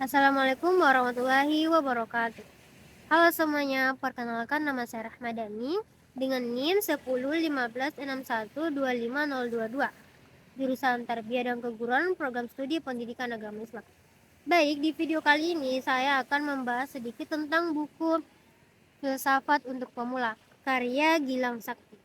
Assalamualaikum warahmatullahi wabarakatuh. Halo semuanya, perkenalkan nama saya Rahmadani dengan NIM 101561250222, jurusan Tarbiyah dan Keguruan Program Studi Pendidikan Agama Islam. Baik, di video kali ini saya akan membahas sedikit tentang buku Filsafat untuk Pemula, karya Gilang Sakti.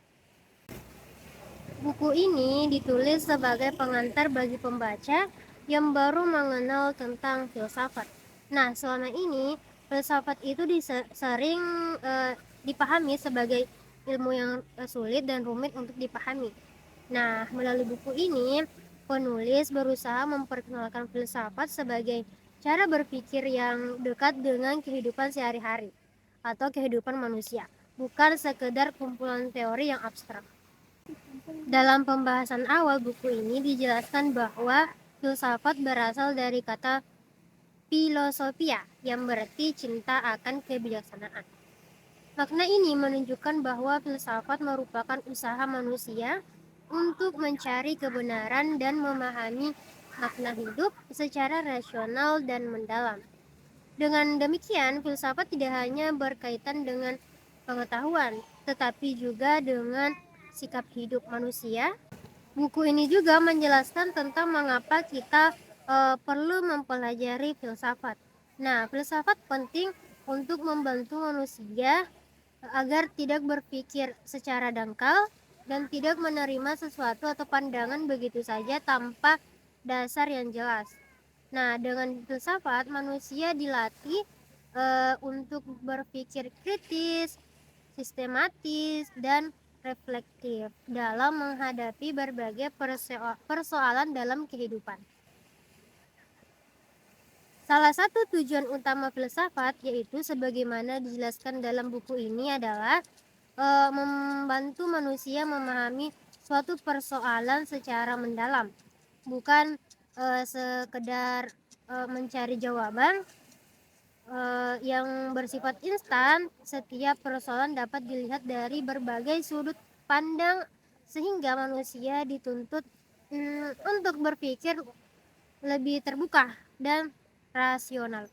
Buku ini ditulis sebagai pengantar bagi pembaca yang baru mengenal tentang filsafat. Nah, selama ini filsafat itu sering dipahami sebagai ilmu yang sulit dan rumit untuk dipahami. Nah, melalui buku ini, penulis berusaha memperkenalkan filsafat sebagai cara berpikir yang dekat dengan kehidupan sehari-hari atau kehidupan manusia, bukan sekedar kumpulan teori yang abstrak. Dalam pembahasan awal buku ini dijelaskan bahwa filsafat berasal dari kata filosofia yang berarti cinta akan kebijaksanaan. Makna ini menunjukkan bahwa filsafat merupakan usaha manusia untuk mencari kebenaran dan memahami makna hidup secara rasional dan mendalam. Dengan demikian, filsafat tidak hanya berkaitan dengan pengetahuan, tetapi juga dengan sikap hidup manusia. Buku ini juga menjelaskan tentang mengapa kita perlu mempelajari filsafat. Nah, filsafat penting untuk membantu manusia agar tidak berpikir secara dangkal dan tidak menerima sesuatu atau pandangan begitu saja tanpa dasar yang jelas. Nah, dengan filsafat manusia dilatih untuk berpikir kritis, sistematis, dan reflektif dalam menghadapi berbagai persoalan dalam kehidupan. Salah satu tujuan utama filsafat, yaitu sebagaimana dijelaskan dalam buku ini, adalah membantu manusia memahami suatu persoalan secara mendalam, bukan sekedar mencari jawaban yang bersifat instan. Setiap persoalan dapat dilihat dari berbagai sudut pandang sehingga manusia dituntut untuk berpikir lebih terbuka dan rasional.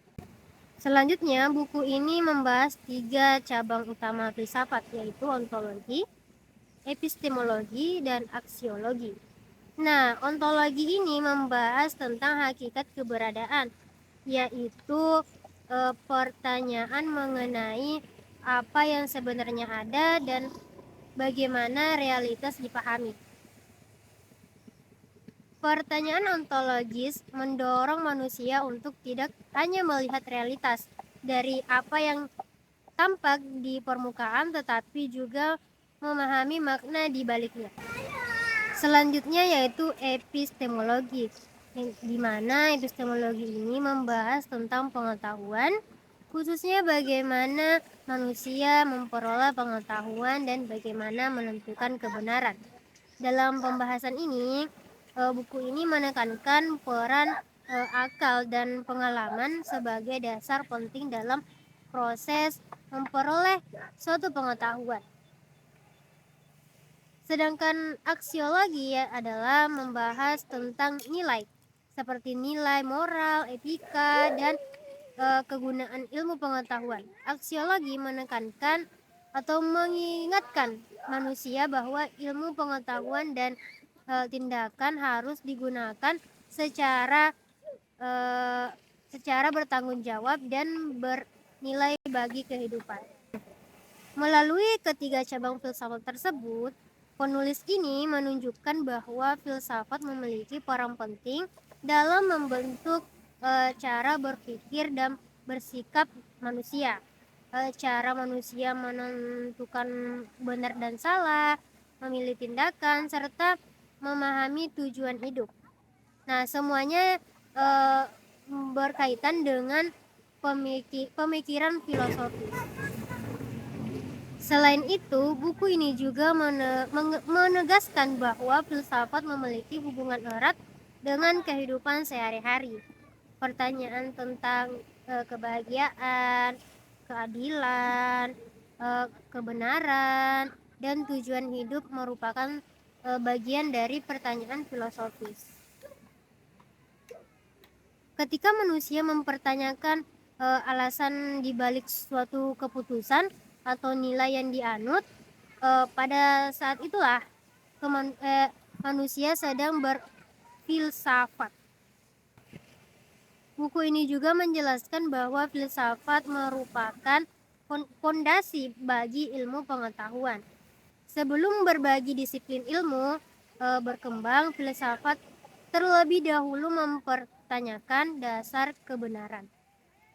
Selanjutnya, buku ini membahas 3 cabang utama filsafat, yaitu ontologi, epistemologi, dan aksiologi. Nah, ontologi ini membahas tentang hakikat keberadaan, yaitu pertanyaan mengenai apa yang sebenarnya ada dan bagaimana realitas dipahami. Pertanyaan ontologis mendorong manusia untuk tidak hanya melihat realitas dari apa yang tampak di permukaan, tetapi juga memahami makna di baliknya. Selanjutnya yaitu epistemologi, di mana epistemologi ini membahas tentang pengetahuan, khususnya bagaimana manusia memperoleh pengetahuan dan bagaimana menentukan kebenaran. Dalam pembahasan ini, buku ini menekankan peran akal dan pengalaman sebagai dasar penting dalam proses memperoleh suatu pengetahuan. Sedangkan aksiologi adalah membahas tentang nilai, seperti nilai moral, etika, dan kegunaan ilmu pengetahuan. Aksiologi menekankan atau mengingatkan manusia bahwa ilmu pengetahuan dan tindakan harus digunakan secara bertanggung jawab dan bernilai bagi kehidupan. Melalui ketiga cabang filsafat tersebut, penulis ini menunjukkan bahwa filsafat memiliki peran penting dalam membentuk cara berpikir dan bersikap manusia, cara manusia menentukan benar dan salah, memilih tindakan, serta memahami tujuan hidup. Nah, semuanya berkaitan dengan pemikiran filosofis. Selain itu, buku ini juga menegaskan bahwa filsafat memiliki hubungan erat dengan kehidupan sehari-hari. Pertanyaan tentang kebahagiaan, keadilan, kebenaran, dan tujuan hidup merupakan bagian dari pertanyaan filosofis. Ketika manusia mempertanyakan alasan dibalik suatu keputusan atau nilai yang dianut, pada saat itulah manusia sedang berfilsafat. Buku ini juga menjelaskan bahwa filsafat merupakan fondasi bagi ilmu pengetahuan. Sebelum berbagi disiplin ilmu berkembang, filsafat terlebih dahulu mempertanyakan dasar kebenaran,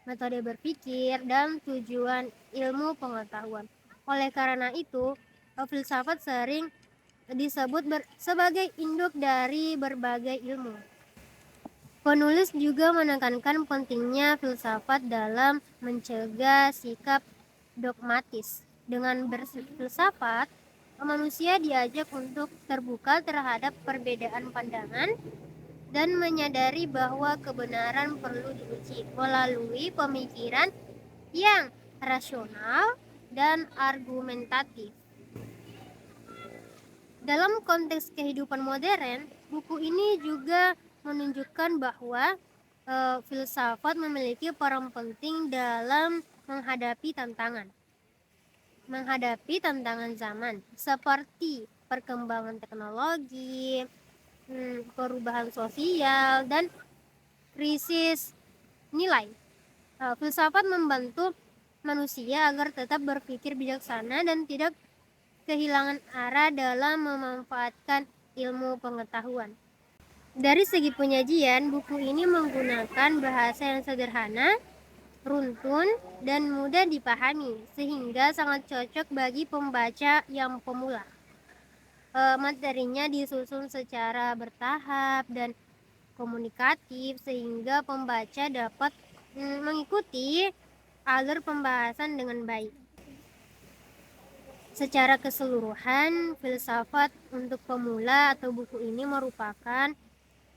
metode berpikir, dan tujuan ilmu pengetahuan. Oleh karena itu, filsafat sering disebut sebagai induk dari berbagai ilmu. Penulis juga menekankan pentingnya filsafat dalam mencegah sikap dogmatis. Dengan berfilsafat, manusia diajak untuk terbuka terhadap perbedaan pandangan dan menyadari bahwa kebenaran perlu diuji melalui pemikiran yang rasional dan argumentatif. Dalam konteks kehidupan modern, buku ini juga menunjukkan bahwa filsafat memiliki peran penting dalam menghadapi tantangan zaman seperti perkembangan teknologi, perubahan sosial, dan krisis nilai. Filsafat membantu manusia agar tetap berpikir bijaksana dan tidak kehilangan arah dalam memanfaatkan ilmu pengetahuan. Dari segi penyajian, buku ini menggunakan bahasa yang sederhana, runtun, dan mudah dipahami, sehingga sangat cocok bagi pembaca yang pemula. Materinya disusun secara bertahap dan komunikatif, sehingga pembaca dapat mengikuti alur pembahasan dengan baik. Secara keseluruhan, filsafat untuk pemula atau buku ini merupakan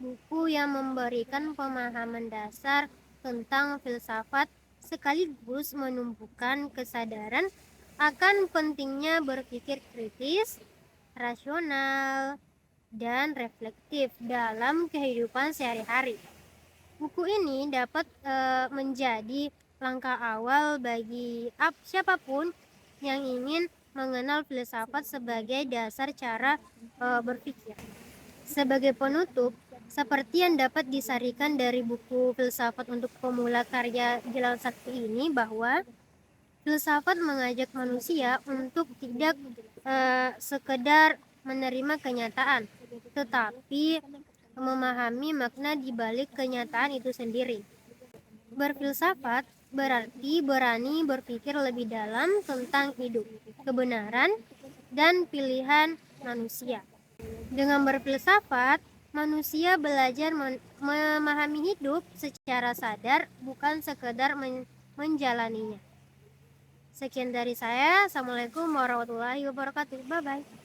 buku yang memberikan pemahaman dasar tentang filsafat sekaligus menumbuhkan kesadaran akan pentingnya berpikir kritis, rasional, dan reflektif dalam kehidupan sehari-hari. Buku ini dapat menjadi langkah awal bagi siapapun yang ingin mengenal filsafat sebagai dasar cara berpikir. Sebagai penutup, seperti yang dapat disarikan dari buku Filsafat untuk Pemula karya Gilang Sakti ini, bahwa filsafat mengajak manusia untuk tidak sekedar menerima kenyataan, tetapi memahami makna di balik kenyataan itu sendiri. Berfilsafat berarti berani berpikir lebih dalam tentang hidup, kebenaran, dan pilihan manusia. Dengan berfilsafat, manusia belajar memahami hidup secara sadar, bukan sekedar menjalaninya. Sekian dari saya. Assalamualaikum warahmatullahi wabarakatuh. Bye-bye.